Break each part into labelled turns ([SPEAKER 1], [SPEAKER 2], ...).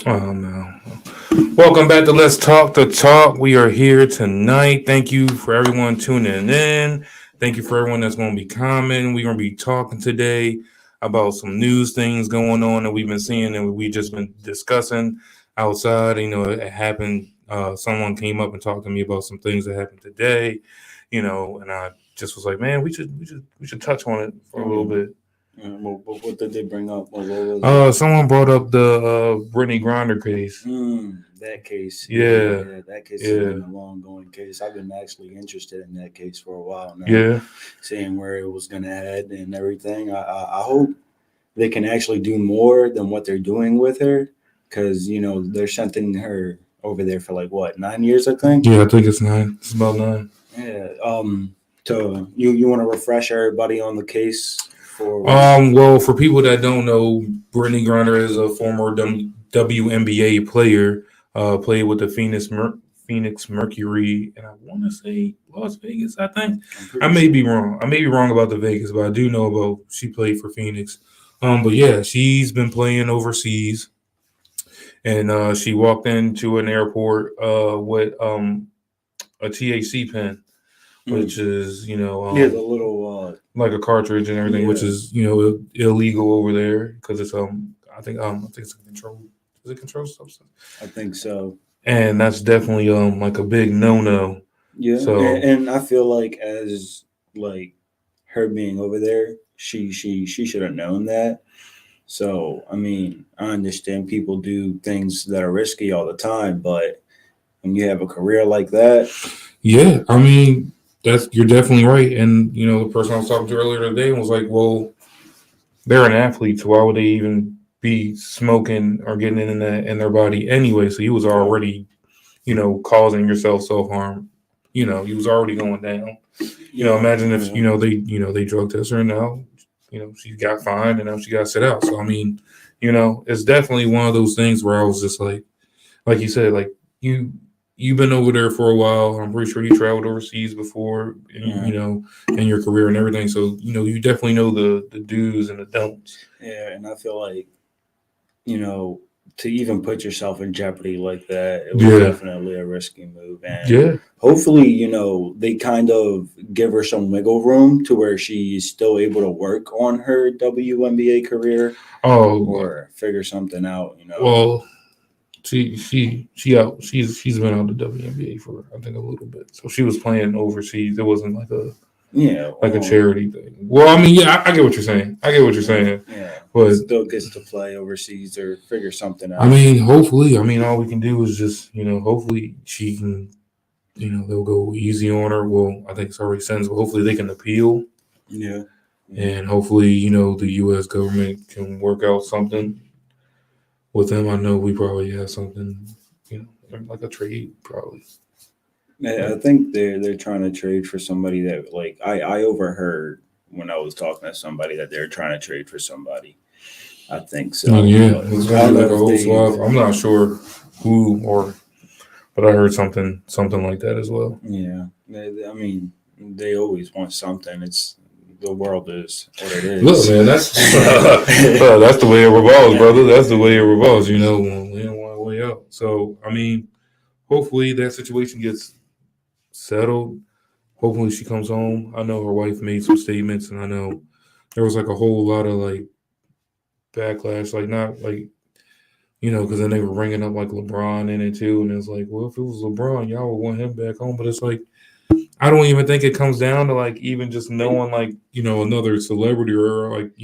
[SPEAKER 1] Oh no. Welcome back to Let's Talk the Talk. We are here tonight. Thank you for everyone tuning in. Thank you for everyone that's going to be commenting. We're going to be talking today about some news things going on that we've been seeing and we just been discussing outside. It happened. Someone came up and talked to me about some things that happened today. And I just was like, man, we should touch on it for a little
[SPEAKER 2] Mm.
[SPEAKER 1] bit.
[SPEAKER 2] What did they bring up? What was it?
[SPEAKER 1] Someone brought up the Brittany Grinder case.
[SPEAKER 2] That case.
[SPEAKER 1] Yeah,
[SPEAKER 2] That case has
[SPEAKER 1] yeah,
[SPEAKER 2] been a long-going case. I've been actually interested in that case for a while now,
[SPEAKER 1] yeah,
[SPEAKER 2] seeing where it was going to head and everything. I hope they can actually do more than what they're doing with her, because they're sending her over there for like what, 9 years, I think.
[SPEAKER 1] yeah. I think it's 9. It's about 9.
[SPEAKER 2] Yeah. So you want to refresh everybody on the case for?
[SPEAKER 1] Well, for people that don't know, Brittany Griner is a former WNBA player. Played with the Phoenix Mercury, and I want to say Las Vegas. I think
[SPEAKER 2] I'm
[SPEAKER 1] I
[SPEAKER 2] pretty
[SPEAKER 1] may be
[SPEAKER 2] sure.
[SPEAKER 1] wrong. I may be wrong about the Vegas, but I do know about she played for Phoenix. But yeah, she's been playing overseas, and she walked into an airport with a THC pen,
[SPEAKER 2] Mm.
[SPEAKER 1] which is
[SPEAKER 2] Yeah, the little
[SPEAKER 1] like a cartridge and everything, which
[SPEAKER 2] yeah,
[SPEAKER 1] is illegal over there because it's I think it's a controlled is it controlled substance,
[SPEAKER 2] I think so.
[SPEAKER 1] and that's definitely like a big no.
[SPEAKER 2] Yeah,
[SPEAKER 1] So
[SPEAKER 2] and I feel like as like her being over there, she should have known that. So I mean, I understand people do things that are risky all the time, but when you have a career like that,
[SPEAKER 1] yeah, I mean that's you're definitely right, and the person I was talking to earlier today was like, well, they're an athlete, so why would they even be smoking or getting in their body anyway? So he was
[SPEAKER 2] right?
[SPEAKER 1] already causing yourself self harm. He was already going down.
[SPEAKER 2] Yeah,
[SPEAKER 1] Imagine if
[SPEAKER 2] yeah,
[SPEAKER 1] they drug test her and now she got fined and now she got set out. So I mean, it's definitely one of those things where I was just like you said, like you you've been over there for a while. I'm pretty sure you traveled overseas before,
[SPEAKER 2] yeah,
[SPEAKER 1] in your career and everything. So you definitely know the do's and the don'ts.
[SPEAKER 2] yeah. And I feel like you know, to even put yourself in jeopardy like that, it was
[SPEAKER 1] Yeah,
[SPEAKER 2] definitely a risky move. And
[SPEAKER 1] yeah.
[SPEAKER 2] hopefully, they kind of give her some wiggle room to where she's still able to work on her WNBA career
[SPEAKER 1] Oh
[SPEAKER 2] or figure something out.
[SPEAKER 1] well, she out. She's been out the WNBA for I think a little bit. So she was playing overseas. It wasn't
[SPEAKER 2] Yeah,
[SPEAKER 1] like a charity thing. Well, I mean, yeah, I get what you're saying. I get what you're
[SPEAKER 2] yeah,
[SPEAKER 1] saying,
[SPEAKER 2] yeah.
[SPEAKER 1] but
[SPEAKER 2] Still gets to play overseas or figure something
[SPEAKER 1] I
[SPEAKER 2] out.
[SPEAKER 1] mean, hopefully, I mean, all we can do is just hopefully she can, they'll go easy on her. Well, I think it's already sentenced, but hopefully they can appeal,
[SPEAKER 2] Yeah. Yeah.
[SPEAKER 1] and hopefully, the U.S. government can work out something with them. I know we probably have something, like a trade, probably.
[SPEAKER 2] Yeah, I think they're trying to trade for somebody that like I overheard when I was talking to somebody that they're trying to trade for somebody. I think
[SPEAKER 1] Oh
[SPEAKER 2] so,
[SPEAKER 1] yeah,
[SPEAKER 2] but
[SPEAKER 1] it's
[SPEAKER 2] I
[SPEAKER 1] gonna be
[SPEAKER 2] don't
[SPEAKER 1] like
[SPEAKER 2] know
[SPEAKER 1] a
[SPEAKER 2] if
[SPEAKER 1] whole
[SPEAKER 2] they've.
[SPEAKER 1] swap. I'm not sure who but I heard something like that as well.
[SPEAKER 2] Yeah, I mean, they always want something. It's the world is what it
[SPEAKER 1] Look,
[SPEAKER 2] is.
[SPEAKER 1] man, that's that's the way it revolves, brother. That's the way it revolves. We don't want to way out. So, I mean, hopefully that situation gets settled. Hopefully she comes home. I know her wife made some statements, and I know there was like a whole lot of like backlash, like not like because then they were bringing up like LeBron in it too, and it's like, well, if it was LeBron, y'all would want him back home. But it's like I don't even think it comes down to like even just knowing like another celebrity or like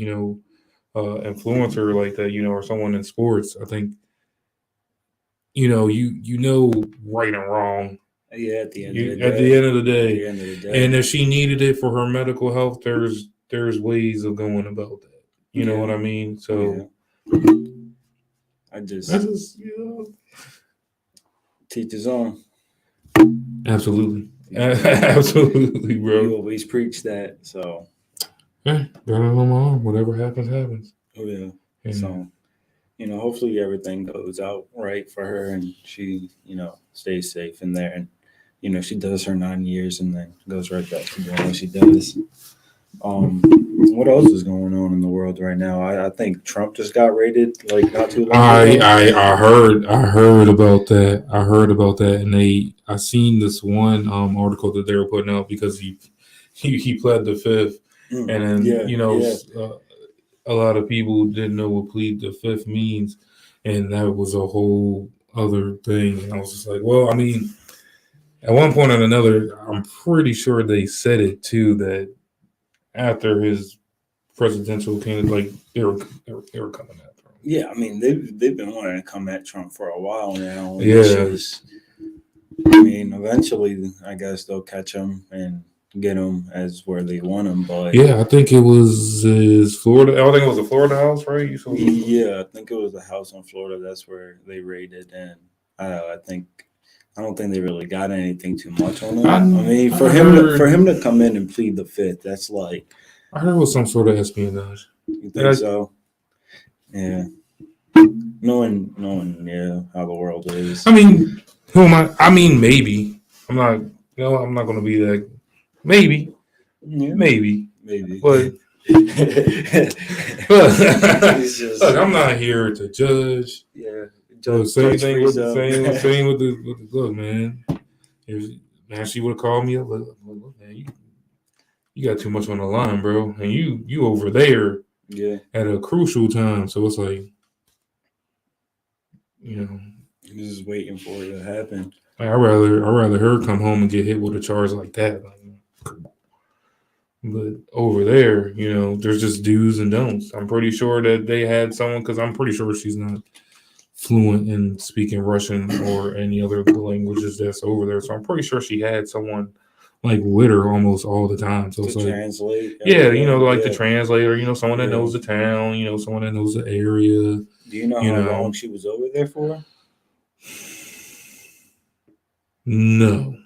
[SPEAKER 1] influencer like that, or someone in sports. I think you know right and wrong.
[SPEAKER 2] Yeah, at the end of the
[SPEAKER 1] You at the
[SPEAKER 2] day,
[SPEAKER 1] end of the
[SPEAKER 2] at
[SPEAKER 1] day,
[SPEAKER 2] the end of the
[SPEAKER 1] and
[SPEAKER 2] day,
[SPEAKER 1] if she needed it for her medical health, there's ways of going about that. You know
[SPEAKER 2] yeah,
[SPEAKER 1] what I mean?
[SPEAKER 2] yeah.
[SPEAKER 1] So
[SPEAKER 2] I
[SPEAKER 1] I
[SPEAKER 2] just
[SPEAKER 1] just
[SPEAKER 2] teach his own.
[SPEAKER 1] absolutely,
[SPEAKER 2] Teach his own.
[SPEAKER 1] absolutely,
[SPEAKER 2] You
[SPEAKER 1] bro.
[SPEAKER 2] always preach that, so
[SPEAKER 1] Hey, got it on my arm. Whatever happens, happens.
[SPEAKER 2] oh yeah.
[SPEAKER 1] And
[SPEAKER 2] So hopefully everything goes out right for her and she, stays safe in there and she does her 9 years and then goes right back to doing what she does. Um What else is going on in the world right now? I think Trump just got raided like not too long
[SPEAKER 1] I
[SPEAKER 2] ago.
[SPEAKER 1] I heard about that. I heard about that, and I seen this one article that they were putting out because he pled the fifth, and then
[SPEAKER 2] Yeah, yeah.
[SPEAKER 1] a lot of people didn't know what plead the fifth means, and that was a whole other thing. And I was just like, well, I mean, at one point or another, I'm pretty sure they said it too that after his presidential candidate, like they were coming after him.
[SPEAKER 2] Yeah, I mean they've been wanting to come at Trump for a while now. And
[SPEAKER 1] Yeah.
[SPEAKER 2] it's just, I mean, eventually I guess they'll catch him and get him as where they want him. But
[SPEAKER 1] Yeah, I think it was his Florida. I think it was a Florida house, right?
[SPEAKER 2] yeah, I think it was the house in Florida. That's where they raided, and I don't think they really got anything too much on him. I mean, for him to come in and plead the fifth, that's like,
[SPEAKER 1] I heard it was some sort of espionage.
[SPEAKER 2] you think so? Yeah. Knowing, yeah, how the world is.
[SPEAKER 1] I mean, who am I? I mean, maybe. I'm not. I'm not going to be that. Maybe.
[SPEAKER 2] Yeah,
[SPEAKER 1] Maybe.
[SPEAKER 2] but
[SPEAKER 1] look, I'm not here to judge.
[SPEAKER 2] Yeah.
[SPEAKER 1] Look, same thing with the look, man. Man, she would have called me up. Look, man, you got too much on the line, bro, and you over there.
[SPEAKER 2] Yeah.
[SPEAKER 1] At a crucial time, so it's like,
[SPEAKER 2] just waiting for it to happen.
[SPEAKER 1] I'd rather her come home and get hit with a charge like that. But over there, there's just do's and don'ts. I'm pretty sure that they had someone, because I'm pretty sure she's not fluent in speaking Russian or any other languages that's over there. So I'm pretty sure she had someone like with her almost all the time. So it's like,
[SPEAKER 2] translate.
[SPEAKER 1] Yeah, the translator, someone that knows the town, someone that knows the area.
[SPEAKER 2] Do you know how long she was over there for?
[SPEAKER 1] No.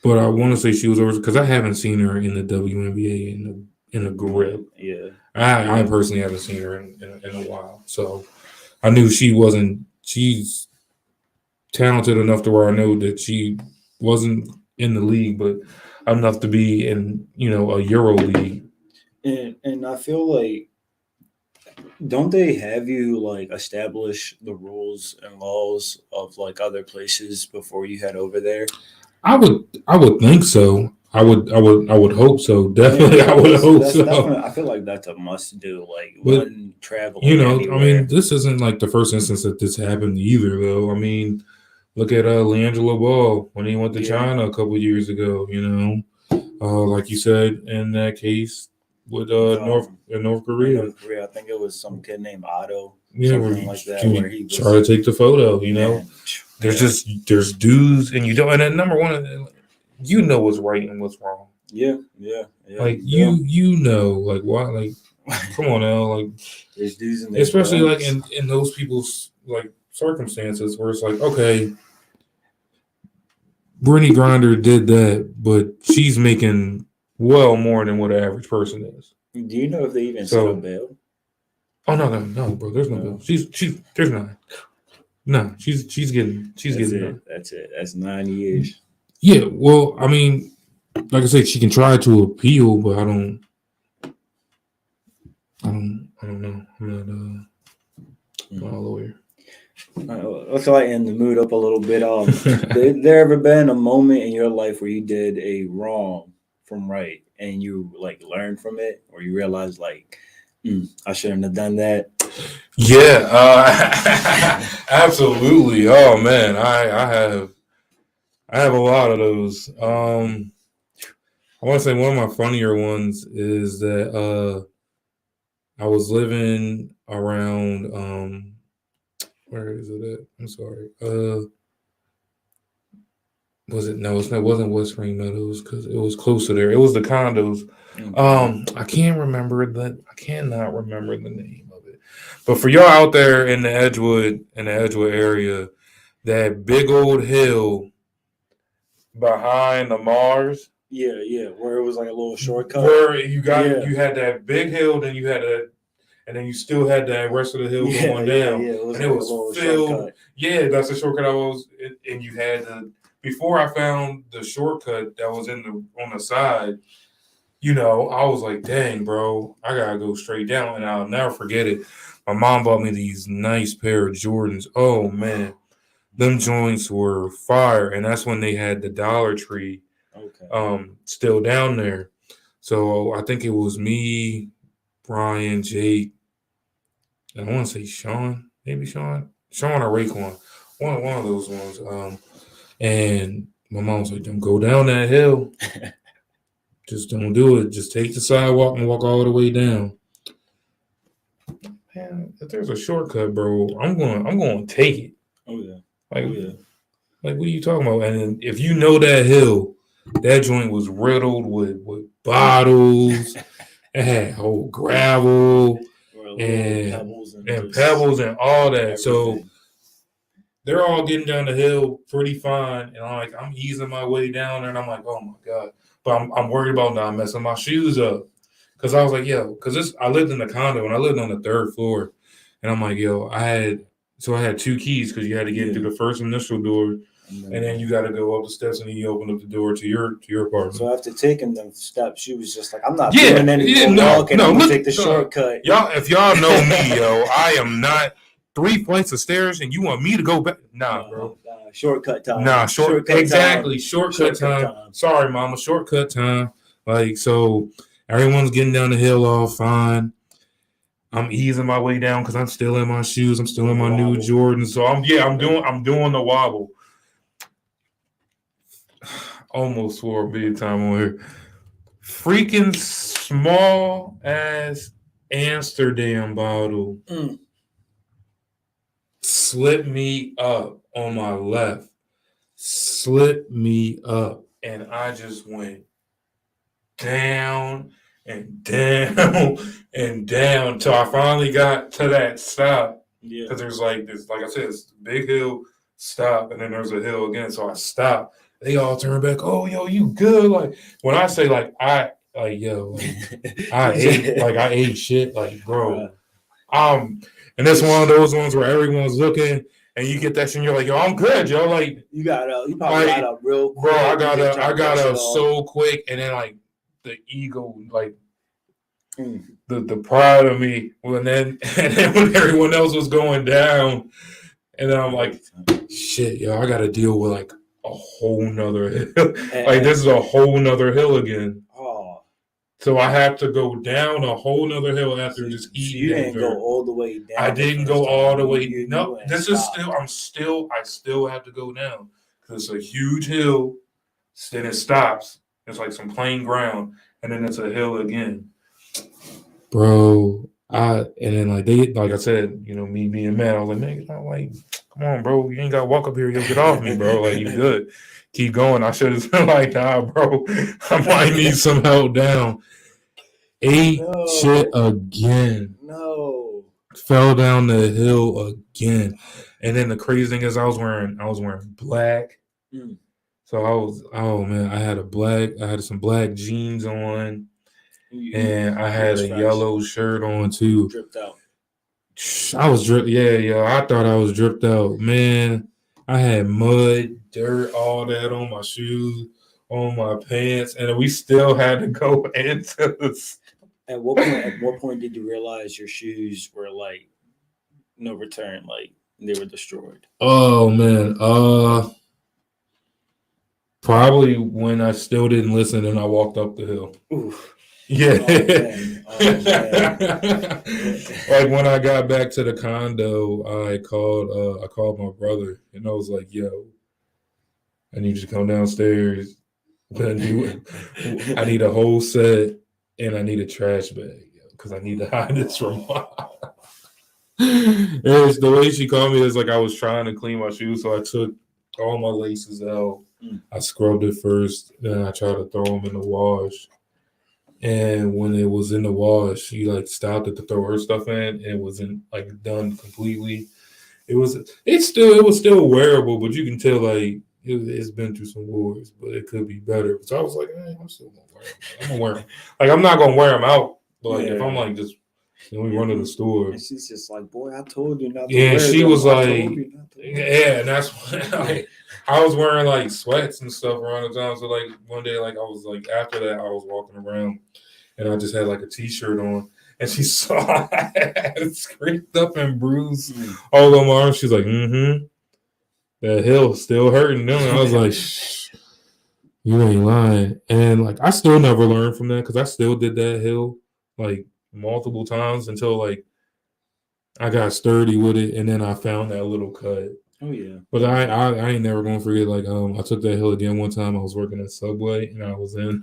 [SPEAKER 1] But I want to say she was over, because I haven't seen her in the WNBA in a grip.
[SPEAKER 2] Yeah.
[SPEAKER 1] I personally haven't seen her in a while. So I knew she's talented enough to where I know that she wasn't in the league, but enough to be in, a Euro league.
[SPEAKER 2] And I feel like, don't they have you like establish the rules and laws of like other places before you head over there?
[SPEAKER 1] I would think so. I would hope so. Definitely, I would hope so.
[SPEAKER 2] I feel like that's a must do. Like,
[SPEAKER 1] but,
[SPEAKER 2] when traveling,
[SPEAKER 1] anywhere. I mean, this isn't like the first instance that this happened either, though. I mean, look at LiAngelo Ball when he went to China a couple years ago. Like you said in that case with North Korea.
[SPEAKER 2] North Korea, I think it was some kid named Otto.
[SPEAKER 1] Yeah,
[SPEAKER 2] something like that. Where he was,
[SPEAKER 1] try to take the photo.
[SPEAKER 2] Man,
[SPEAKER 1] there's dudes, and you don't. And then number one, what's right and what's wrong.
[SPEAKER 2] Yeah.
[SPEAKER 1] Like like why, like come on now, like
[SPEAKER 2] there's dudes in
[SPEAKER 1] especially like in those people's like circumstances where it's like, okay, Brittany Griner did that, but she's making well more than what an average person is.
[SPEAKER 2] Do you know if they even set up bail?
[SPEAKER 1] Oh no, bro. There's no bail. There's not. No, she's getting done.
[SPEAKER 2] That's it. That's 9 years.
[SPEAKER 1] Yeah, well, I mean, like I said, she can try to appeal, but I don't know. I'm not a lawyer.
[SPEAKER 2] Let's lighten the mood up a little bit. Did there ever been a moment in your life where you did a wrong from right and you like learned from it, or you realized like, I shouldn't have done that?
[SPEAKER 1] Yeah, absolutely. Oh man, I have a lot of those. I want to say one of my funnier ones is that I was living around where is it at? I'm sorry. Was it? No, it wasn't West Spring Meadows, because it was close to there. It was the condos. I can't remember that. I cannot remember the name of it. But for y'all out there in the Edgewood area, that big old hill behind the Mars.
[SPEAKER 2] Yeah, where it was like a little shortcut.
[SPEAKER 1] Where you had that big hill, then you had and then you still had that rest of the hill going down.
[SPEAKER 2] Yeah,
[SPEAKER 1] it was filled. Shortcut. Yeah, that's the shortcut and you had before I found the shortcut that was on the side, I was like, dang, bro, I gotta go straight down, and I'll never forget it. My mom bought me these nice pair of Jordans. Oh man, them joints were fire, and that's when they had the Dollar Tree
[SPEAKER 2] Okay.
[SPEAKER 1] still down there. So I think it was me, Brian, Jake, and I want to say Sean, maybe Sean or Raekwon, one of those ones. And my mom was like, "Don't go down that hill. Just don't do it. Just take the sidewalk and walk all the way down." Man, if there's a shortcut, bro, I'm going to take it.
[SPEAKER 2] Oh yeah.
[SPEAKER 1] Like,
[SPEAKER 2] Oh yeah.
[SPEAKER 1] like what are you talking about? And if you know that hill, that joint was riddled with bottles. It had whole gravel and
[SPEAKER 2] pebbles and
[SPEAKER 1] pebbles and all that. So
[SPEAKER 2] everything.
[SPEAKER 1] they're all getting down the hill pretty fine, and I'm easing my way down there, and I'm like, oh my god, but I'm worried about not messing my shoes up, because I was like, yo, because I lived in the condo and I lived on the third floor, and I'm like, yo, I had two keys because you had to get into the first initial door, and then you got to go up the steps, and then you open up the door to your apartment.
[SPEAKER 2] So after taking them steps, she was just like, I'm not doing any more walking. I'm gonna take the shortcut.
[SPEAKER 1] Y'all, if y'all know me, yo, I am not 3 flights of stairs, and you want me to go back? Nah, bro.
[SPEAKER 2] Shortcut time.
[SPEAKER 1] Nah, exactly. Shortcut time. Sorry, mama. Shortcut time. Like, so everyone's getting down the hill all fine. I'm easing my way down because I'm still in my shoes. I'm still in my new Jordans. So I'm doing the wobble. Almost swore big time on here. Freaking small ass Amsterdam bottle slipped me up on my left. Slipped me up, and I just went down and down and down till I finally got to that stop. Yeah. Because there's like I said, it's a big hill, stop, and then there's a hill again. So I stopped. They all turn back. Oh, yo, you good? Like when I say I ate shit, like bro. And it's one of those ones where everyone's looking. And you get that shit, and you're like, "Yo, I'm good, yo." Like
[SPEAKER 2] you probably got up real quick.
[SPEAKER 1] Bro, I got up so quick, and then like the ego, like the pride of me, and then when everyone else was going down, and then I'm like, "Shit, yo, I got to deal with like a whole nother hill. Like this is a whole nother hill again." So I have to go down a whole nother hill after just eating.
[SPEAKER 2] You didn't go all the way down.
[SPEAKER 1] I didn't go all the way. No, this is still. I still have to go down because it's a huge hill. Then it stops. It's like some plain ground, and then it's a hill again. Bro, and then like I said, me being mad, I was like, man, come on, bro, you ain't got to walk up here. You'll get off me, bro. Like you good. Keep going. I should have been like, nah, bro. I might need some help down. Ate shit again.
[SPEAKER 2] No.
[SPEAKER 1] Fell down the hill again. And then the crazy thing is I was wearing black. So I had some black jeans on. And I had a yellow shirt on too.
[SPEAKER 2] Dripped out.
[SPEAKER 1] I was dripped. Yeah. I thought I was dripped out. Man, I had mud, dirt, all that on my shoes, on my pants, and we still had to go into the.
[SPEAKER 2] At what point did you realize your shoes were like no return, like they were destroyed?
[SPEAKER 1] Oh man, probably when I still didn't listen and I walked up the hill.
[SPEAKER 2] Oof.
[SPEAKER 1] Yeah. Oh, man. Like when I got back to the condo, I called my brother and I was like, "Yo, I need you to come downstairs. I need a whole set and I need a trash bag because I need to hide this from mom." The way she called me is like I was trying to clean my shoes, so I took all my laces out. I scrubbed it first, then I tried to throw them in the wash. And when it was in the wash, she like stopped it to throw her stuff in. It wasn't like done completely. It was still wearable, but you can tell like it's been through some wars, but it could be better. So I was like, I'm still gonna wear them. I'm gonna wear them. Like I'm not gonna wear them out, but like if I'm like just Then we run to the store.
[SPEAKER 2] And she's just like, boy, I told you not to
[SPEAKER 1] Yeah,
[SPEAKER 2] wear
[SPEAKER 1] she
[SPEAKER 2] them.
[SPEAKER 1] was
[SPEAKER 2] I
[SPEAKER 1] like,
[SPEAKER 2] told you not to wear them."
[SPEAKER 1] yeah, and that's when, like, I was wearing like sweats and stuff around the time. So like one day, like I was like after that, I was walking around and I just had like a t-shirt on, and she saw I had it scraped up and bruised all on my arm. She's like, that heel still hurting. And I was like, you ain't lying. And like I still never learned from that because I still did that hill like multiple times until like I got sturdy with it, and then I found that little cut.
[SPEAKER 2] Oh yeah.
[SPEAKER 1] But I ain't never gonna forget. Like I took that hill again one time. I was working at Subway, and I was in.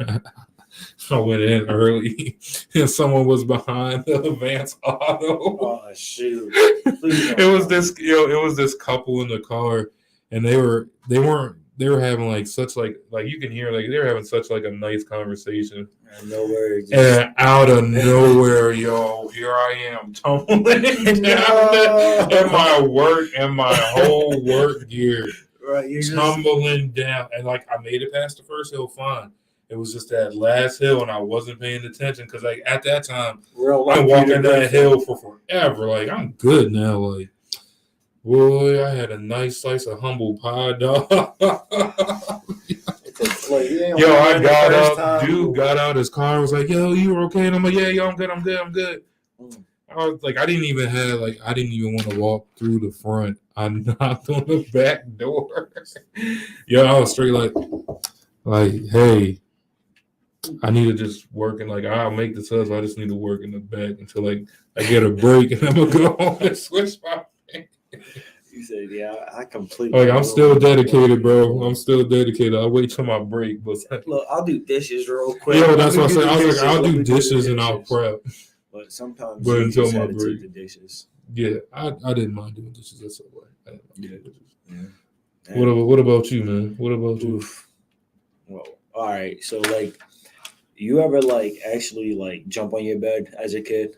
[SPEAKER 1] I went in early, and someone was behind the Advance Auto.
[SPEAKER 2] Oh shoot!
[SPEAKER 1] It was this couple in the car, and they were having like such like you can hear like they were having such like a nice conversation.
[SPEAKER 2] Nowhere.
[SPEAKER 1] And out of nowhere, yo, here I am tumbling down in my work and my whole work gear,
[SPEAKER 2] right? You're
[SPEAKER 1] tumbling down, and like I made it past the first hill fine. It was just that last hill, and I wasn't paying attention because like at that time, I'm walking that hill for forever. Like I'm good now. Like, boy, I had a nice slice of humble pie, dog. Yo, I got up. Dude got out his car. I was like, "Yo, you okay?" And I'm like, "Yeah, yo, I'm good. I'm good." I was like, I didn't even want to walk through the front. I knocked on the back door. Yo, I was straight like, hey, I need to just work and like I'll make the hustle. I just need to work in the back until like I get a break and I'm gonna go home and switch my.
[SPEAKER 2] You said, yeah, I completely.
[SPEAKER 1] Like I'm still dedicated, bro. I'm still dedicated. I'll wait till my break, but
[SPEAKER 2] look, I'll do dishes real quick.
[SPEAKER 1] Yo, that's what I said. I was like, I'll do dishes and I'll prep.
[SPEAKER 2] But sometimes you
[SPEAKER 1] until
[SPEAKER 2] just
[SPEAKER 1] my
[SPEAKER 2] had to
[SPEAKER 1] break.
[SPEAKER 2] take the dishes.
[SPEAKER 1] Yeah, I didn't mind doing dishes. That's all right.
[SPEAKER 2] Yeah.
[SPEAKER 1] What about you, man? What about you?
[SPEAKER 2] Well, all right. So like, you ever like actually like jump on your bed as a kid,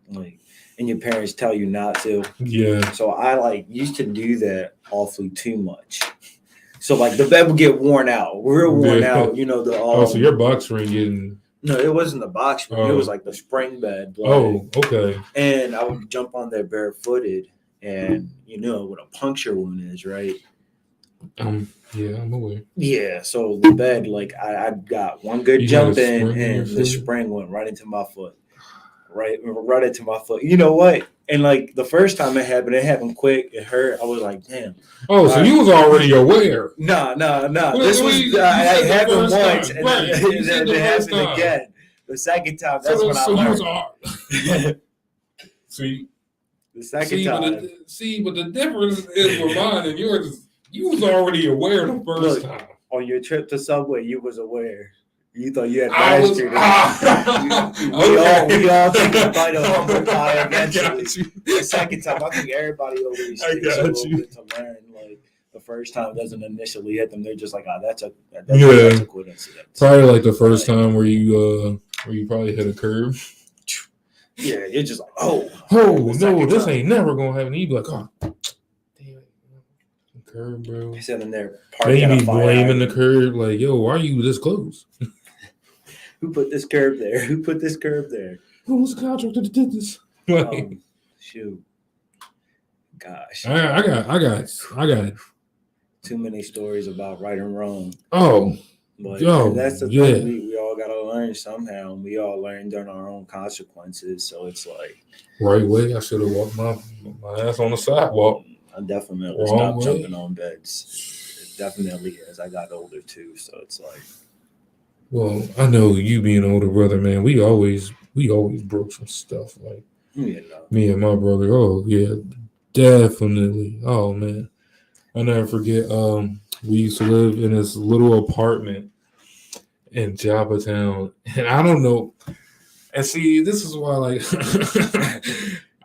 [SPEAKER 2] like, and your parents tell you not to?
[SPEAKER 1] Yeah.
[SPEAKER 2] So I like used to do that awfully too much. So like the bed would get worn out, real worn out. You know the.
[SPEAKER 1] So your box spring getting.
[SPEAKER 2] No, it wasn't the box spring. It was like the spring bed. Like,
[SPEAKER 1] okay.
[SPEAKER 2] And I would jump on there barefooted, and you know what a puncture wound is, right?
[SPEAKER 1] Yeah, I'm aware.
[SPEAKER 2] Yeah, so the bed, like I got one good jump in, and the spring went right into my foot, right into my foot. You know what? And like the first time it happened quick. It hurt. I was like, damn.
[SPEAKER 1] Oh, so you was already aware?
[SPEAKER 2] No. This was it happened once, and then it happened again. The second time, that's when I learned.
[SPEAKER 1] See,
[SPEAKER 2] the second time.
[SPEAKER 1] But the difference is with mine and yours. You was already aware the first time.
[SPEAKER 2] On your trip to Subway, you was aware. You thought you had mastered it. We all take a bite of humble pie eventually. The second time, I think everybody always takes a little bit to learn. Like the first time doesn't initially hit them. They're just like, that's a coincidence.
[SPEAKER 1] Probably like the first time where you probably hit a curve.
[SPEAKER 2] Yeah, you're just like, oh
[SPEAKER 1] no, this ain't never gonna happen. You be like, oh. Curve, bro.
[SPEAKER 2] He's sitting there.
[SPEAKER 1] Then you be blaming the curve, like, yo, why are you this close?
[SPEAKER 2] Who put this curve there? Who put this curve there?
[SPEAKER 1] Who was the contractor that did this?
[SPEAKER 2] Shoot, gosh,
[SPEAKER 1] I got
[SPEAKER 2] too many stories about right and wrong. But that's the thing. We all gotta learn somehow. We all learn during our own consequences. So it's like
[SPEAKER 1] right way. I should have walked my ass on the sidewalk.
[SPEAKER 2] I definitely stopped jumping on beds. It definitely as I got older too. So it's like.
[SPEAKER 1] Well, I know you being an older brother, man. We always broke some stuff. Like me and my brother. Oh yeah, definitely. Oh man, I never forget. We used to live in this little apartment in Joppa Town, and I don't know. And see, this is why, like,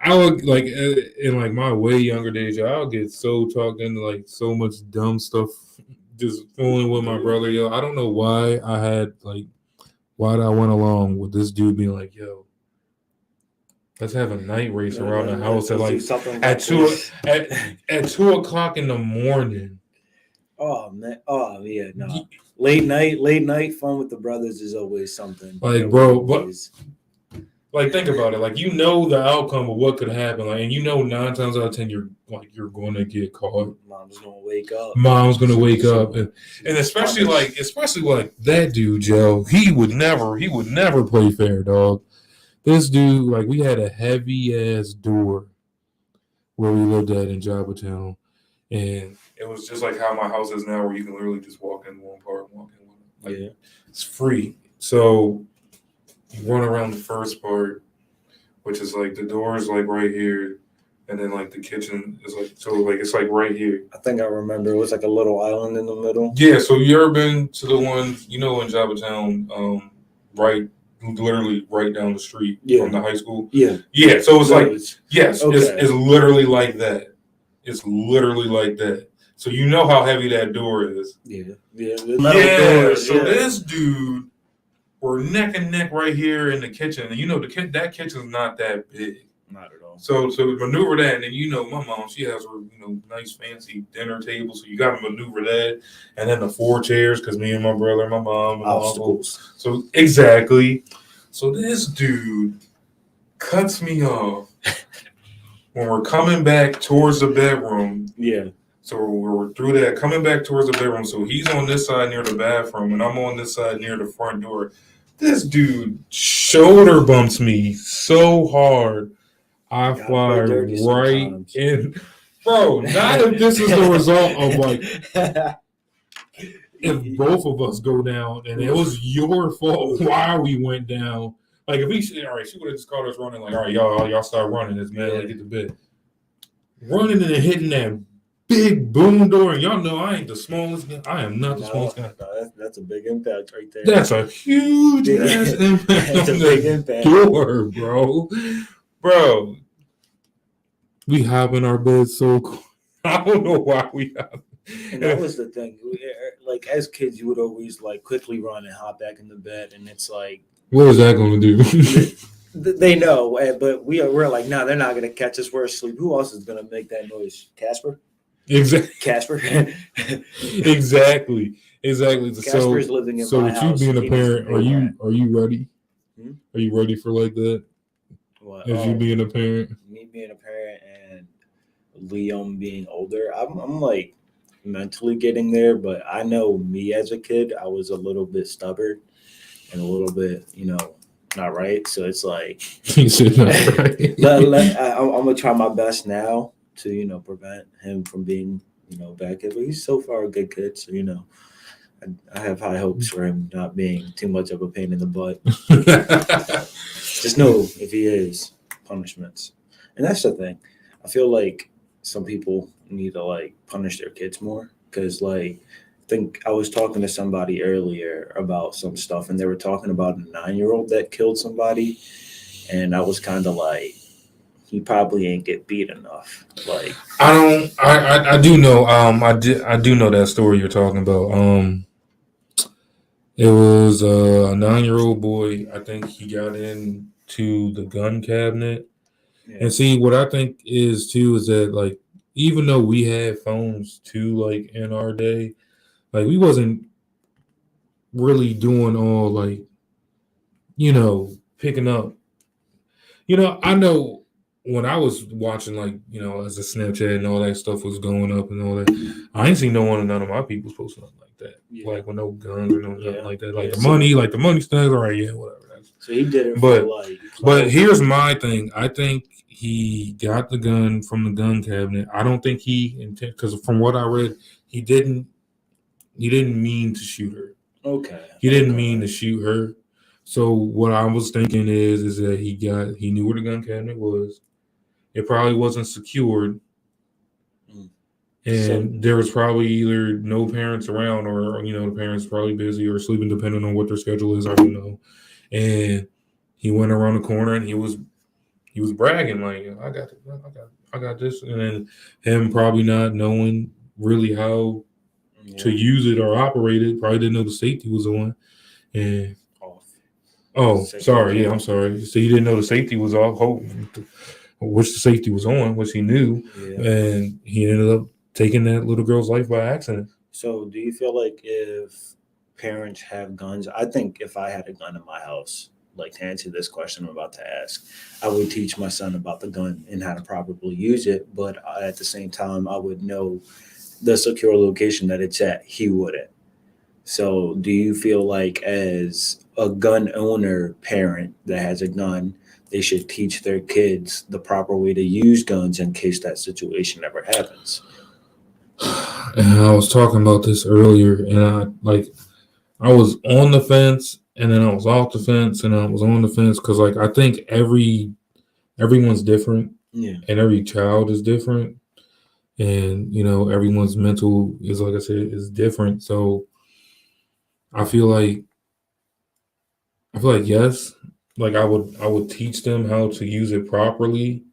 [SPEAKER 1] I would like in like my way younger days, I'll get so talked into like so much dumb stuff, just fooling with my brother. Yo, I don't know why I went along with this dude being like, yo, let's have a night race around the house at like at 2:00 in the morning.
[SPEAKER 2] Oh man! Oh yeah, no. Late night fun with the brothers is always something.
[SPEAKER 1] Like, bro, Like, think about it. Like, you know the outcome of what could happen. Like, and you know 9 times out of 10 you're going to get caught.
[SPEAKER 2] Mom's gonna wake up.
[SPEAKER 1] Mom's going to wake up, and especially like that dude Joe. He would never play fair, dog. This dude, like, we had a heavy ass door where we lived at in Java Town, and it was just like how my house is now, where you can literally just walk in one part, walk in one. Like,
[SPEAKER 2] Yeah.
[SPEAKER 1] it's free. So you run around the first part, which is like the door is like right here, and then like the kitchen is like it's like right here.
[SPEAKER 2] I think I remember it was like a little island in the middle.
[SPEAKER 1] Yeah. So you ever been to the one in Java Town, literally right down the street from the high school?
[SPEAKER 2] Yeah.
[SPEAKER 1] Yeah. So it's like
[SPEAKER 2] Okay.
[SPEAKER 1] it's literally like that. It's literally like that. So you know how heavy that door is.
[SPEAKER 2] Yeah.
[SPEAKER 1] So this dude, we're neck and neck right here in the kitchen, and that kitchen's not that big.
[SPEAKER 2] Not at all.
[SPEAKER 1] So we maneuver that, and then my mom, she has her nice fancy dinner table, so you got to maneuver that, and then the 4 chairs because me and my brother, my mom, and my uncle. So exactly. So this dude cuts me off when we're coming back towards the bedroom.
[SPEAKER 2] Yeah.
[SPEAKER 1] So we're through that, coming back towards the bedroom. So he's on this side near the bathroom, and I'm on this side near the front door. This dude shoulder bumps me so hard, I fly right in. Bro, not if this is the result of like, if both of us go down, and it was your fault why we went down. Like, if she would have just called us running, like, all right, y'all start running. This man, like, get to bed. Running and hitting that big boom door, and y'all know I ain't the smallest guy. I am not the smallest guy.
[SPEAKER 2] That's a big impact right there.
[SPEAKER 1] That's a huge ass impact.
[SPEAKER 2] That's a big impact.
[SPEAKER 1] Door, bro. We hop in our bed so cool. I don't know why we hop.
[SPEAKER 2] And that was the thing. Like, as kids, you would always like quickly run and hop back in the bed, and it's like,
[SPEAKER 1] what is that going to do?
[SPEAKER 2] They know, but we're like, no, they're not going to catch us. We're asleep. Who else is going to make that noise? Casper?
[SPEAKER 1] Exactly.
[SPEAKER 2] Casper?
[SPEAKER 1] Exactly.
[SPEAKER 2] Casper's living in my house.
[SPEAKER 1] So with you being a parent, are you ready? Are you ready for like that?
[SPEAKER 2] What?
[SPEAKER 1] As you being a parent?
[SPEAKER 2] Me being a parent and Liam being older, I'm like mentally getting there, but I know me as a kid, I was a little bit stubborn and a little bit, not right. So it's like,
[SPEAKER 1] you said not right.
[SPEAKER 2] I'm gonna try my best now to prevent him from being bad kid. But he's so far a good kid, so I have high hopes for him not being too much of a pain in the butt. Just know if he is, punishments. And that's the thing. I feel like some people need to like punish their kids more because I think I was talking to somebody earlier about some stuff, and they were talking about a 9-year-old that killed somebody, and I was kind of like, he probably ain't get beat enough. Like,
[SPEAKER 1] I do know. I do know that story you're talking about. It was a 9-year-old boy. I think he got into the gun cabinet, and see what I think is too is that like even though we had phones too, like in our day. Like, we wasn't really doing all, like, picking up. I know when I was watching, like, as the Snapchat and all that stuff was going up and all that, I ain't seen none of my people posting nothing like that. Yeah. Like, with no guns or nothing like that. Like, the money stuff, all right, yeah, whatever.
[SPEAKER 2] So he did it
[SPEAKER 1] But here's my thing. I think he got the gun from the gun cabinet. I don't think because from what I read, he didn't mean to shoot her.
[SPEAKER 2] Okay.
[SPEAKER 1] He didn't mean to shoot her. So what I was thinking is that he knew where the gun cabinet was. It probably wasn't secured. And there was probably either no parents around or, the parents probably busy or sleeping, depending on what their schedule is. I don't know. And he went around the corner and he was bragging like, I got this. And then him probably not knowing really how to use it or operate it. Probably didn't know the safety was on. And sorry. Yeah, I'm sorry. So he didn't know the safety was off. Which the safety was on, which he knew. Yeah. And he ended up taking that little girl's life by accident.
[SPEAKER 2] So do you feel like if parents have guns, I think if I had a gun in my house, like to answer this question I'm about to ask, I would teach my son about the gun and how to properly use it, but at the same time, I would know the secure location that it's at. He wouldn't. So, do you feel like, as a gun owner parent that has a gun, they should teach their kids the proper way to use guns in case that situation ever happens?
[SPEAKER 1] And I was talking about this earlier, and I was on the fence, and then I was off the fence, and I was on the fence because like I think everyone's different,
[SPEAKER 2] Yeah.
[SPEAKER 1] and every child is different, and everyone's mental is, like I said, is different. So I feel like yes, like I would teach them how to use it properly,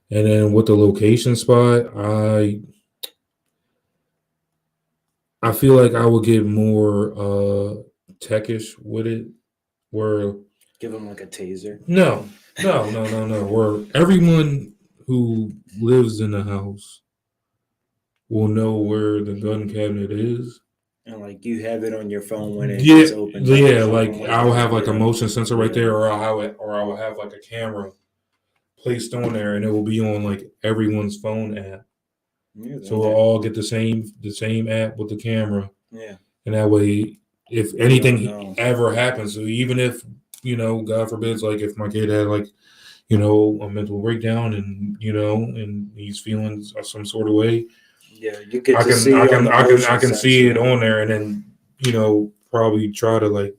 [SPEAKER 1] and then with the location spot, I feel like I would get more techish with it, where
[SPEAKER 2] Give him like a taser.
[SPEAKER 1] no, no, where everyone who lives in the house will know where the gun cabinet is.
[SPEAKER 2] And like you have it on your phone when
[SPEAKER 1] Yeah,
[SPEAKER 2] it's open.
[SPEAKER 1] yeah, like I'll have like a
[SPEAKER 2] Yeah.
[SPEAKER 1] motion sensor right
[SPEAKER 2] Yeah.
[SPEAKER 1] there, or I will have like a camera placed on there, and it will be on like everyone's phone app,
[SPEAKER 2] Yeah,
[SPEAKER 1] so we'll all get the same app with the camera,
[SPEAKER 2] yeah.
[SPEAKER 1] and that way, if
[SPEAKER 2] You don't
[SPEAKER 1] anything
[SPEAKER 2] know.
[SPEAKER 1] ever happens, so even if God forbids, like if my kid had like a mental breakdown, and and he's feeling some sort of way,
[SPEAKER 2] Yeah, you get
[SPEAKER 1] I
[SPEAKER 2] to
[SPEAKER 1] can
[SPEAKER 2] see
[SPEAKER 1] I
[SPEAKER 2] on
[SPEAKER 1] can
[SPEAKER 2] the
[SPEAKER 1] I can I
[SPEAKER 2] motion
[SPEAKER 1] can see it
[SPEAKER 2] sensor.
[SPEAKER 1] on there, and then probably try to like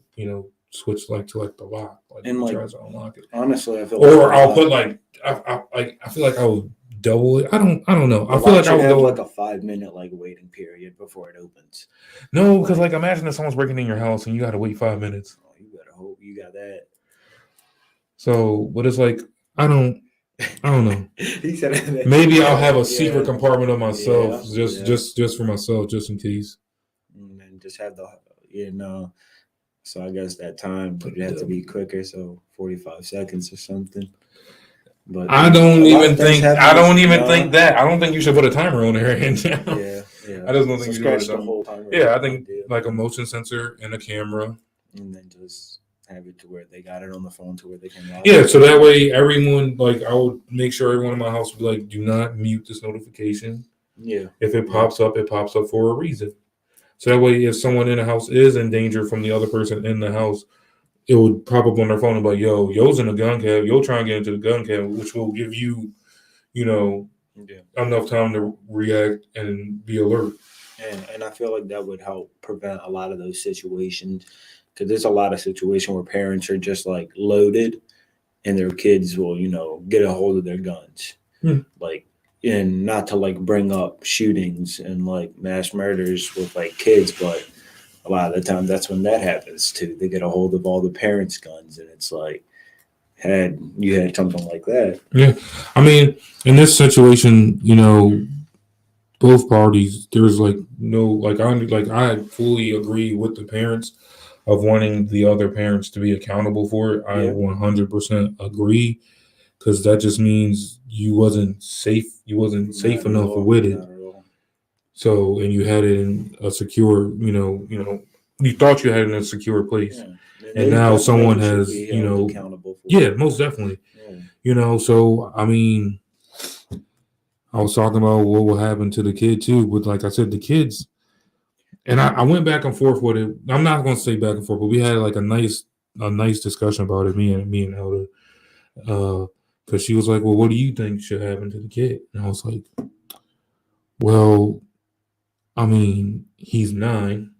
[SPEAKER 1] switch like to like the lock, like
[SPEAKER 2] And like
[SPEAKER 1] try to unlock it,
[SPEAKER 2] honestly, I feel like
[SPEAKER 1] or I'll put like I feel like I would double it. I don't know.
[SPEAKER 2] the
[SPEAKER 1] I feel
[SPEAKER 2] lock
[SPEAKER 1] like I
[SPEAKER 2] should
[SPEAKER 1] would
[SPEAKER 2] have
[SPEAKER 1] go
[SPEAKER 2] like a 5 minute like waiting period before it opens.
[SPEAKER 1] no, because like imagine if someone's breaking in your house and you got to wait 5 minutes.
[SPEAKER 2] Oh, you better hope you got that.
[SPEAKER 1] So, but it's like I don't know.
[SPEAKER 2] He said
[SPEAKER 1] Maybe I'll have a
[SPEAKER 2] yeah,
[SPEAKER 1] secret compartment of myself,
[SPEAKER 2] yeah, yeah.
[SPEAKER 1] just for myself, just in case.
[SPEAKER 2] And then just have the So I guess that time
[SPEAKER 1] But
[SPEAKER 2] would have to be quicker, so 45 seconds or something. But
[SPEAKER 1] I
[SPEAKER 2] a
[SPEAKER 1] don't
[SPEAKER 2] lot
[SPEAKER 1] even
[SPEAKER 2] of things
[SPEAKER 1] think
[SPEAKER 2] happen.
[SPEAKER 1] I don't even think that. I don't think you should put a timer on there.
[SPEAKER 2] Yeah, yeah.
[SPEAKER 1] I just don't think
[SPEAKER 2] So
[SPEAKER 1] you should
[SPEAKER 2] scratch
[SPEAKER 1] put a
[SPEAKER 2] the
[SPEAKER 1] timer.
[SPEAKER 2] whole timer.
[SPEAKER 1] Yeah, I think like a motion sensor and a camera.
[SPEAKER 2] And then just have it to where they got it on the phone to where they can log
[SPEAKER 1] Yeah,
[SPEAKER 2] it.
[SPEAKER 1] so that way everyone, like, I would make sure everyone in my house would be like, do not mute this notification.
[SPEAKER 2] Yeah.
[SPEAKER 1] If it pops up, it pops up for a reason. So that way, if someone in the house is in danger from the other person in the house, it would pop up on their phone and be like, yo's in the gun cab, yo trying to get into the gun cab, which will give you, enough time to react and be alert.
[SPEAKER 2] And I feel like that would help prevent a lot of those situations, because there's a lot of situations where parents are just like loaded and their kids will, get a hold of their guns. Like, and not to like bring up shootings and like mass murders with like kids, but a lot of the time that's when that happens too. They get a hold of all the parents' guns, and it's like, had you had something like that.
[SPEAKER 1] Yeah. I mean, in this situation, both parties, there's like no, I fully agree with the parents of wanting the other parents to be accountable for it. I
[SPEAKER 2] Yeah.
[SPEAKER 1] 100% agree, because that just means you wasn't safe. You wasn't safe
[SPEAKER 2] Not at
[SPEAKER 1] enough
[SPEAKER 2] all,
[SPEAKER 1] with it.
[SPEAKER 2] not at all.
[SPEAKER 1] So, and you had it in a secure, you thought you had it in a secure place,
[SPEAKER 2] Yeah.
[SPEAKER 1] and now
[SPEAKER 2] That's what
[SPEAKER 1] someone
[SPEAKER 2] they should
[SPEAKER 1] has,
[SPEAKER 2] be held accountable for.
[SPEAKER 1] yeah, most definitely,
[SPEAKER 2] Yeah.
[SPEAKER 1] So I mean, I was talking about what will happen to the kid too, but like I said, the kids, and I went back and forth with it. I'm not going to say back and forth, but we had like a nice discussion about it. Me and Elder, because she was like, "Well, what do you think should happen to the kid?" And I was like, "Well, I mean, he's 9.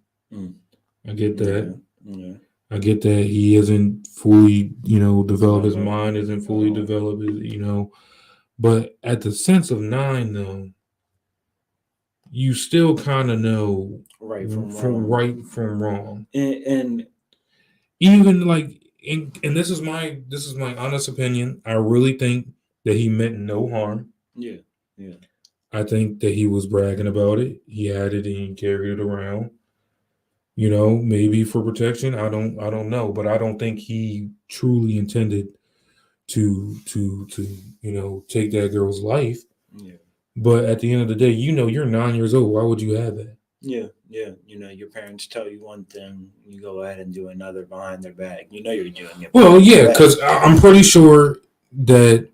[SPEAKER 1] I get that.
[SPEAKER 2] Yeah.
[SPEAKER 1] I get that he isn't fully, developed. His
[SPEAKER 2] Uh-huh.
[SPEAKER 1] mind isn't fully developed, But at the sense of 9, though, you still kind of know
[SPEAKER 2] Right from
[SPEAKER 1] wrong.
[SPEAKER 2] And
[SPEAKER 1] Even like, and this is my honest opinion. I really think that he meant no harm.
[SPEAKER 2] yeah.
[SPEAKER 1] I think that he was bragging about it. He had it and he carried it around. Maybe for protection. I don't know, but I don't think he truly intended to take that girl's life.
[SPEAKER 2] Yeah.
[SPEAKER 1] But at the end of the day, you're 9 years old. Why would you have that?
[SPEAKER 2] Yeah, yeah. Your parents tell you one thing, you go ahead and do another behind their back. You're doing it.
[SPEAKER 1] Well,
[SPEAKER 2] behind
[SPEAKER 1] yeah,
[SPEAKER 2] their back.
[SPEAKER 1] because I'm pretty sure that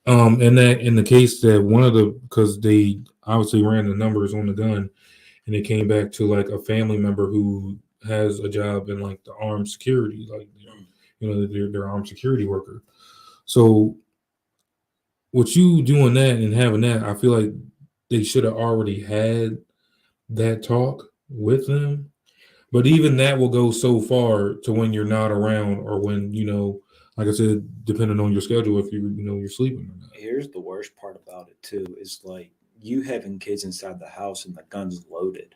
[SPEAKER 1] in the case that one of the because they obviously ran the numbers on the gun and it came back to like a family member who has a job in like the armed security, like
[SPEAKER 2] Mm.
[SPEAKER 1] they're armed security worker. So with you doing that and having that, I feel like they should have already had that talk with them. But even that will go so far to when you're not around or when, like I said, depending on your schedule, if you're sleeping or not.
[SPEAKER 2] Here's the worst part about it too is like you having kids inside the house and the gun's loaded.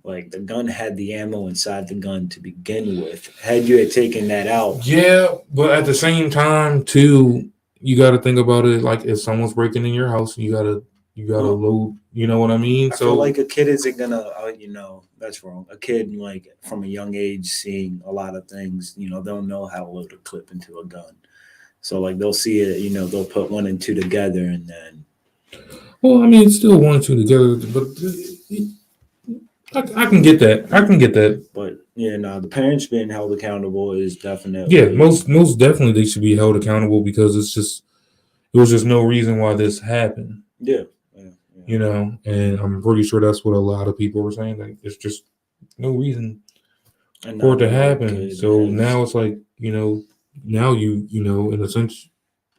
[SPEAKER 2] Like the gun had the ammo inside the gun to begin with. Had you had taken that out,
[SPEAKER 1] Yeah, but at the same time, too, you got to think about it. Like if someone's breaking in your house, you gotta
[SPEAKER 2] well,
[SPEAKER 1] load. You know what I mean?
[SPEAKER 2] I feel
[SPEAKER 1] So
[SPEAKER 2] like a kid isn't gonna, that's wrong. A kid, like from a young age, seeing a lot of things, they'll know how to load a clip into a gun. So like they'll see it, they'll put one and two together, and then
[SPEAKER 1] well, I mean, it's still one or two together, but I can get that. I can get that.
[SPEAKER 2] but yeah, no, the parents being held accountable is
[SPEAKER 1] Yeah,
[SPEAKER 2] definitely
[SPEAKER 1] most definitely they should be held accountable because there was just no reason why this happened.
[SPEAKER 2] yeah, yeah, yeah.
[SPEAKER 1] And I'm pretty sure that's what a lot of people were saying. Like, there's just no reason
[SPEAKER 2] And
[SPEAKER 1] for
[SPEAKER 2] now
[SPEAKER 1] it to
[SPEAKER 2] the little
[SPEAKER 1] happen.
[SPEAKER 2] kid
[SPEAKER 1] So
[SPEAKER 2] has
[SPEAKER 1] now it's like, now in a sense,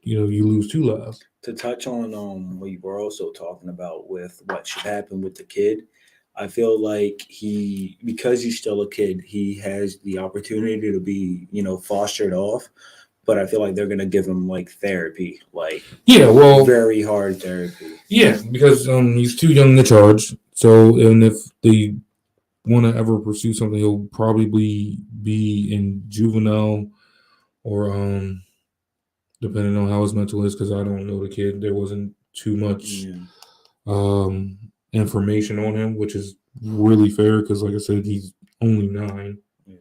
[SPEAKER 1] you lose two lives.
[SPEAKER 2] to touch on what you were also talking about with what should happen with the kid. I feel like because he's still a kid, he has the opportunity to be, fostered off. But I feel like they're gonna give him like therapy, like
[SPEAKER 1] Yeah, well,
[SPEAKER 2] very hard therapy.
[SPEAKER 1] yeah, because he's too young to charge. So, and if they want to ever pursue something, he'll probably be in juvenile or depending on how his mental is. Because I don't know the kid. There wasn't too much
[SPEAKER 2] Yeah,
[SPEAKER 1] um information on him, which is really fair because, like I said, he's only 9.
[SPEAKER 2] yeah.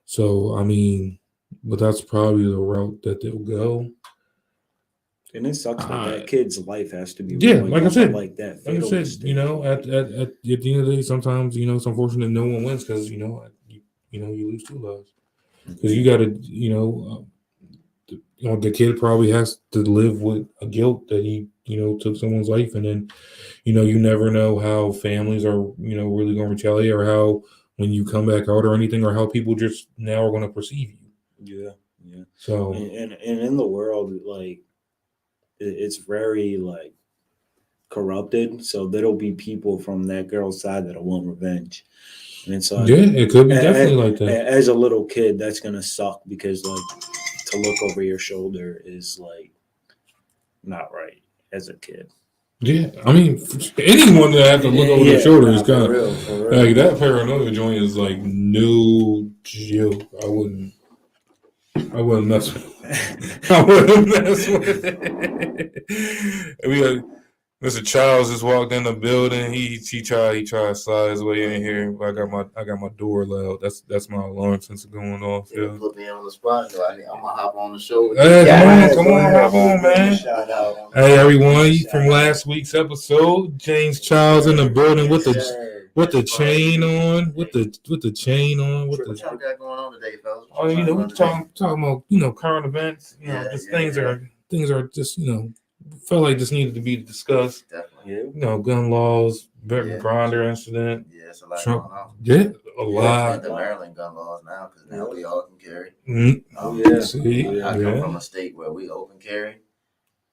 [SPEAKER 1] So, I mean, but that's probably the route that they'll go.
[SPEAKER 2] And it sucks that
[SPEAKER 1] Uh,
[SPEAKER 2] that kid's life has to be
[SPEAKER 1] yeah,
[SPEAKER 2] ruined over like that, fatalistic.
[SPEAKER 1] at the end of the day, sometimes it's unfortunate no one wins because you lose two lives because you got to the kid probably has to live with a guilt that he took someone's life, and then you never know how families are really going to retaliate or how when you come back out or anything or how people just now are going to perceive you.
[SPEAKER 2] Yeah, yeah.
[SPEAKER 1] So
[SPEAKER 2] And in the world, like it's very like corrupted. So there'll be people from that girl's side that'll want revenge. And it's
[SPEAKER 1] yeah,
[SPEAKER 2] like
[SPEAKER 1] it could be definitely like that.
[SPEAKER 2] as a little kid, that's gonna suck because like to look over your shoulder is like not right as a kid.
[SPEAKER 1] Yeah, I mean, anyone that has to look over their
[SPEAKER 2] Yeah,
[SPEAKER 1] shoulder is
[SPEAKER 2] nah,
[SPEAKER 1] kind
[SPEAKER 2] for
[SPEAKER 1] of
[SPEAKER 2] real, for real.
[SPEAKER 1] like that paranoia joint is like no joke. I wouldn't mess with it. I wouldn't mess with it. We had Mr. Charles just walked in the building. He tried to slide his way in here. I got my door loud. That's my alarm sensor going off.
[SPEAKER 3] You
[SPEAKER 1] Yeah.
[SPEAKER 3] put me on the spot, though. I'm gonna hop on the show with
[SPEAKER 1] Hey,
[SPEAKER 3] you.
[SPEAKER 1] come on, hop on, man.
[SPEAKER 2] Shout out.
[SPEAKER 1] Hey, everyone from last week's episode, James Charles in the building with the chain on, with the chain on, with
[SPEAKER 3] What
[SPEAKER 1] the.
[SPEAKER 3] y'all got going on today, fellas?
[SPEAKER 1] Oh, we talking about current events. Just things are just felt like this needed to be discussed.
[SPEAKER 3] Definitely.
[SPEAKER 2] Yeah.
[SPEAKER 1] Gun laws, Beck
[SPEAKER 3] Yeah.
[SPEAKER 1] Grinder incident,
[SPEAKER 3] Yeah, it's a lot
[SPEAKER 1] Trump.
[SPEAKER 3] going on.
[SPEAKER 1] Yeah, a
[SPEAKER 2] Yeah.
[SPEAKER 1] lot.
[SPEAKER 3] And the Maryland gun laws now, because now we all can carry.
[SPEAKER 2] Oh, yeah.
[SPEAKER 1] See,
[SPEAKER 3] I come
[SPEAKER 1] yeah.
[SPEAKER 3] from a state where we open carry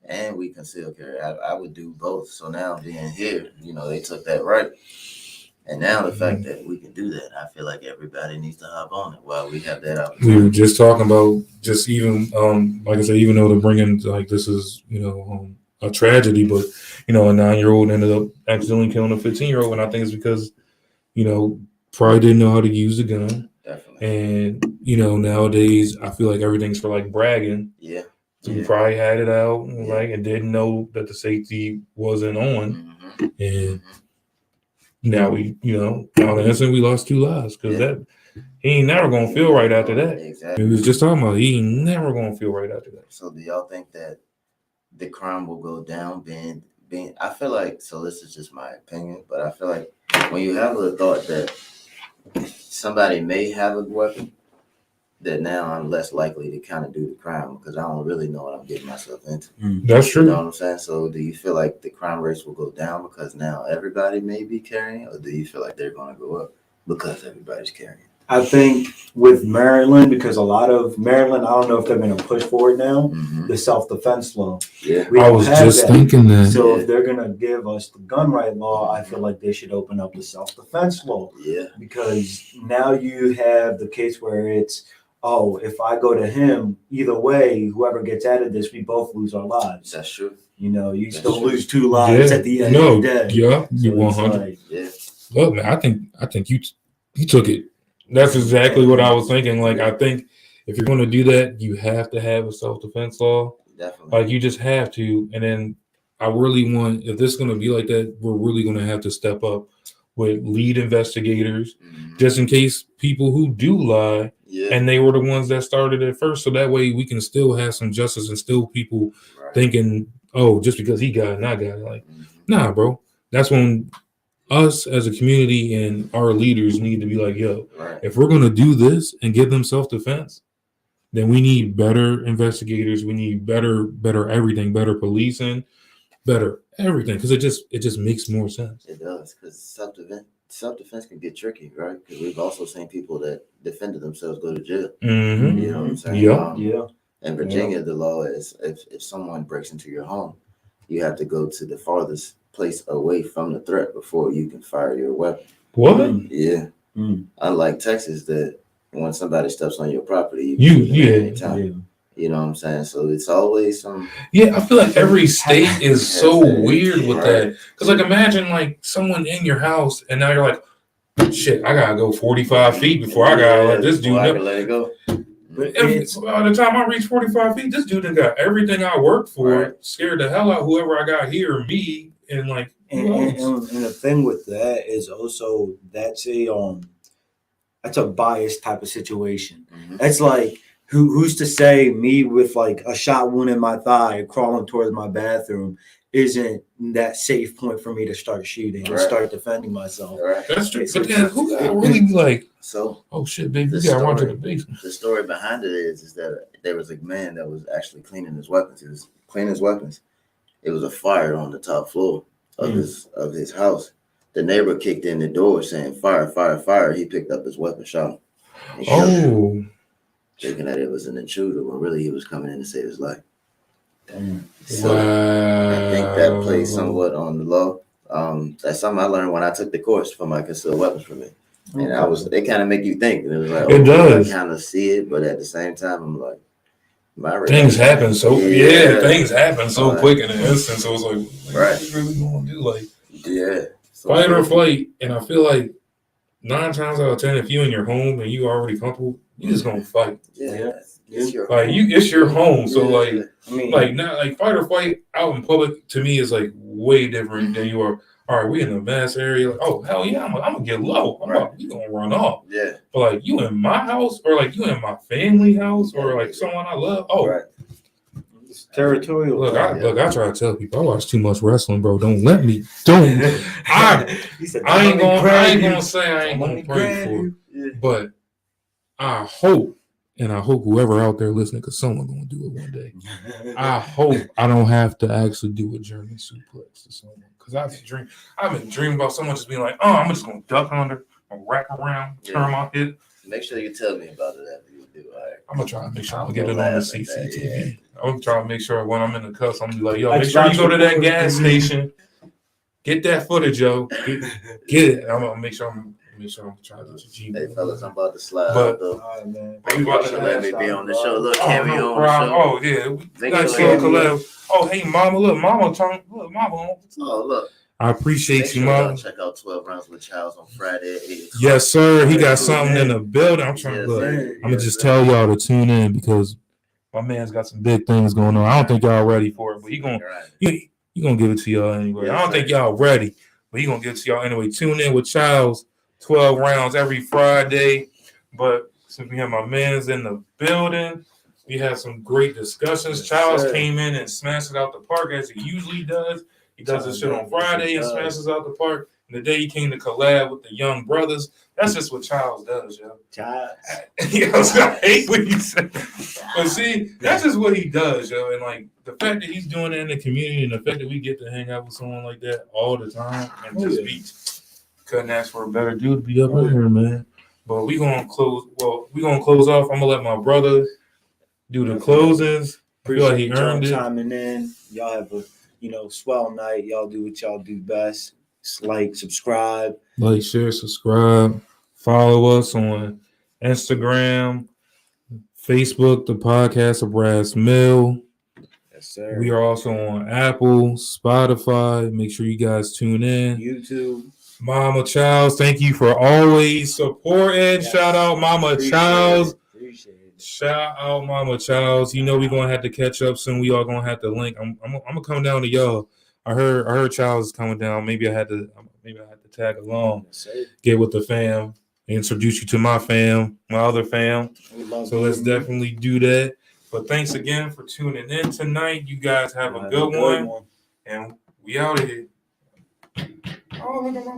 [SPEAKER 3] and we conceal carry. I would do both. So now being here, they took that right. And now the fact that we can do that, I feel like everybody needs to hop on it while we have that opportunity.
[SPEAKER 1] We were just talking about just even like I said, even though they're bringing like this is a tragedy, but a 9-year-old ended up accidentally killing a 15-year-old, and I think it's because probably didn't know how to use the gun,
[SPEAKER 3] Definitely.
[SPEAKER 1] and nowadays I feel like everything's for like bragging.
[SPEAKER 3] Yeah.
[SPEAKER 1] So we probably had it out like and didn't know that the safety wasn't on, and now we on the instant we lost 2 lives because that. He ain't never gonna feel right after that.
[SPEAKER 3] Exactly.
[SPEAKER 1] We was just talking about he ain't never gonna feel right after that.
[SPEAKER 3] So do y'all think that the crime will go down being I feel like, so this is just my opinion, but I feel like when you have a thought that somebody may have a weapon, that now I'm less likely to kind of do the crime because I don't really know what I'm getting myself into.
[SPEAKER 1] That's true.
[SPEAKER 3] You know what I'm saying? So do you feel like the crime rates will go down because now everybody may be carrying, or do you feel like they're going to go up because everybody's carrying?
[SPEAKER 2] I think with Maryland, because a lot of Maryland, I don't know if they're going to push forward now, the self-defense law.
[SPEAKER 3] Yeah.
[SPEAKER 2] We
[SPEAKER 1] I
[SPEAKER 2] don't
[SPEAKER 1] was
[SPEAKER 2] have
[SPEAKER 1] just
[SPEAKER 2] that.
[SPEAKER 1] thinking that.
[SPEAKER 2] So if they're going to give us the gun right law, I feel like they should open up the self-defense law.
[SPEAKER 3] Yeah.
[SPEAKER 2] Because now you have the case where it's, oh, if I go to him, either way, whoever gets out of this, we both lose our lives.
[SPEAKER 3] That's true.
[SPEAKER 2] You know, you
[SPEAKER 3] That's
[SPEAKER 2] still
[SPEAKER 3] true.
[SPEAKER 2] lose 2 lives at the end of the day.
[SPEAKER 1] Yeah,
[SPEAKER 2] So
[SPEAKER 1] you
[SPEAKER 2] it's
[SPEAKER 1] 100.
[SPEAKER 2] like,
[SPEAKER 3] Yeah.
[SPEAKER 1] Look, man, I think you took it. That's exactly what I was thinking. Like, I think if you're going to do that, you have to have a self-defense law.
[SPEAKER 3] Definitely.
[SPEAKER 1] Like, you just have to. And then I really want, if this is going to be like that, we're really going to have to step up with lead investigators, just in case people who do lie, and they were the ones that started it first. So that way we can still have some justice and still people thinking, oh, just because he got it and I got it. Like, nah, bro. That's when us as a community and our leaders need to be like, yo, if we're going to do this and give them self-defense, then we need better investigators. We need better everything, better policing, better everything. Because it just makes more sense.
[SPEAKER 3] It does, because self-defense can get tricky, right? Because we've also seen people that defended themselves go to jail.
[SPEAKER 1] Mm-hmm.
[SPEAKER 3] You know what I'm saying?
[SPEAKER 1] Yeah.
[SPEAKER 3] In Virginia, the law is if someone breaks into your home, you have to go to the farthest place away from the threat before you can fire your weapon.
[SPEAKER 1] What?
[SPEAKER 3] Yeah. Unlike Texas, that when somebody steps on your property,
[SPEAKER 1] you
[SPEAKER 3] anytime. Yeah. You know what I'm saying? So it's always some.
[SPEAKER 1] Yeah, I feel like every state is so weird with that. Because, like, imagine, like, someone in your house, and now you're like, shit, I got to go 45 feet before I got to let this dude know.
[SPEAKER 3] Let it go.
[SPEAKER 1] But by the time I reach 45 feet, this dude done got everything I worked for, scared the hell out whoever I got here, me, and, like,
[SPEAKER 2] and the thing with that is also that's a biased type of situation. That's like, who's to say me with like a shot wound in my thigh crawling towards my bathroom isn't that safe point for me to start shooting and start defending myself?
[SPEAKER 1] That's true. But then who's gonna really be like, oh shit, baby, we gotta run to the basement?
[SPEAKER 3] The story behind it is that there was a man that was actually cleaning his weapons. He was cleaning his weapons. It was a fire on the top floor of his house. The neighbor kicked in the door saying, "Fire, fire, fire." He picked up his weapon, shot him. Thinking that it was an intruder, when really he was coming in to save his life. So I think that plays somewhat on the law. That's something I learned when I took the course for my concealed weapons permit. And it kind of make you think. And it was like,
[SPEAKER 1] it does.
[SPEAKER 3] I kind of see it, but at the same time, I'm like,
[SPEAKER 1] things happen so things happen so quick in an instant. So it's like, what are you really going to do? Like, so fight or flight. And I feel like 9 times out of 10, if you're in your home and you already comfortable, you just gonna fight. It's your home. It's your home. So not like fight or flight out in public to me is like way different than you are. All right, we in the mass area. Like, oh hell yeah, I'm gonna get low. You gonna run off. Yeah. But like you in my house or like you in my family house or like someone I love. Oh.
[SPEAKER 2] It's territorial.
[SPEAKER 1] Look, I try to tell people I watch too much wrestling, bro. Don't let me. I ain't gonna say I ain't gonna pray for you. But I hope, and I hope whoever out there listening, because someone's gonna do it one day. I hope I don't have to actually do a German suplex to someone, because I've been dreaming about someone just being like, oh, I'm just gonna duck under, wrap around, turn my head.
[SPEAKER 3] Make sure you tell me about it after you do. All right.
[SPEAKER 1] I'm gonna try to make sure I get it on the CCTV. I'm gonna try to make sure when I'm in the cuffs, I'm gonna be like, yo, make sure you go to that gas station, get that footage, yo, get it. I'm gonna make sure I'm trying to G.
[SPEAKER 3] Hey fellas, I'm about to slide out though.
[SPEAKER 1] We about to
[SPEAKER 3] let me be on the show. Look, carry on the show.
[SPEAKER 1] Oh yeah, we got Colette. Oh hey, mama, look, mama. Oh look. I appreciate you, Mom.
[SPEAKER 3] Check out 12 Rounds with Charles on Friday at 8 o'clock.
[SPEAKER 1] Yes, sir. He got something in the building. I'm trying to look. I'm gonna just tell y'all to tune in because my man's got some big things going on. I don't think y'all ready for it, but he gonna give it to y'all anyway. I don't think y'all ready, but he gonna give it to y'all anyway. Tune in with Charles, 12 Rounds every Friday. But since we have my man's in the building, we had some great discussions. Charles came in and smashed it out the park as he usually does. He does this shit on Friday and smashes out the park. And the day he came to collab with the Young Brothers, that's just what Childs does, yo.
[SPEAKER 2] Childs.
[SPEAKER 1] Yo, I hate what you say. But see, that's just what he does, yo. And like the fact that he's doing it in the community and the fact that we get to hang out with someone like that all the time and just be couldn't ask for a better dude to be up in here, man. But we gonna close off. I'm gonna let my brother do the closings.
[SPEAKER 2] Appreciate y'all chiming in. Y'all have a swell night. Y'all do what y'all do best. Like, subscribe.
[SPEAKER 1] Like, share, subscribe. Follow us on Instagram, Facebook, the podcast of Brass Mill.
[SPEAKER 2] Yes, sir.
[SPEAKER 1] We are also on Apple, Spotify. Make sure you guys tune in.
[SPEAKER 2] YouTube.
[SPEAKER 1] Mama Childs, thank you for always supporting. Yes. Shout out Mama Childs.
[SPEAKER 2] Appreciate it.
[SPEAKER 1] Shout out Mama Childs. You know we're gonna have to catch up soon. We all gonna have to link. I'm gonna come down to y'all. I heard Childs is coming down. Maybe I had to tag along. Get with the fam. Introduce you to my fam, my other fam. So let's definitely do that. But thanks again for tuning in tonight. You guys have a good one. And we out of here. Oh, look at my